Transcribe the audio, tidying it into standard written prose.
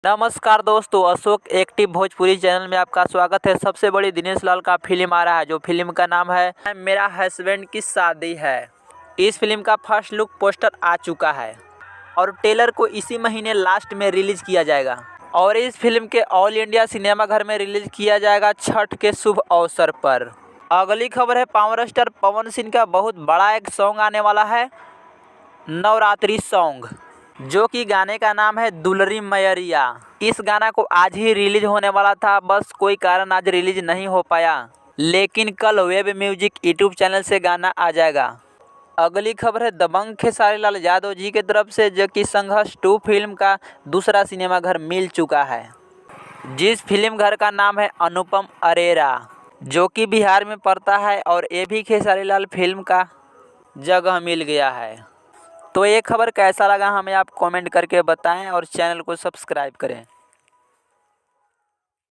नमस्कार दोस्तों, Ashok active Bhojpuri channel में आपका स्वागत है। सबसे बड़ी दिनेश लाल का फिल्म आ रहा है, जो फिल्म का नाम है मेरा हस्बैंड की शादी है। इस फिल्म का फर्स्ट लुक पोस्टर आ चुका है और ट्रेलर को इसी महीने लास्ट में रिलीज किया जाएगा और इस फिल्म के ऑल इंडिया सिनेमा घर में रिलीज किया जाएगा छठ के शुभ अवसर पर। अगली खबर है, पावर स्टार पवन सिंह का बहुत बड़ा एक सॉन्ग आने वाला है, नवरात्रि सॉन्ग, जो कि गाने का नाम है दुलरी मैरिया। इस गाना को आज ही रिलीज होने वाला था, बस कोई कारण आज रिलीज नहीं हो पाया, लेकिन कल वेब म्यूजिक यूट्यूब चैनल से गाना आ जाएगा। अगली खबर है, दबंग खेसारी लाल यादव जी की तरफ से, जो कि संघर्ष 2 फिल्म का दूसरा सिनेमा घर मिल चुका है, जिस फिल्म घर का नाम है अनुपम अरेरा, जो कि बिहार में पड़ता है और ये भी खेसारी लाल फिल्म का जगह मिल गया है। तो ये खबर कैसा लगा हमें आप कमेंट करके बताएं और चैनल को सब्सक्राइब करें।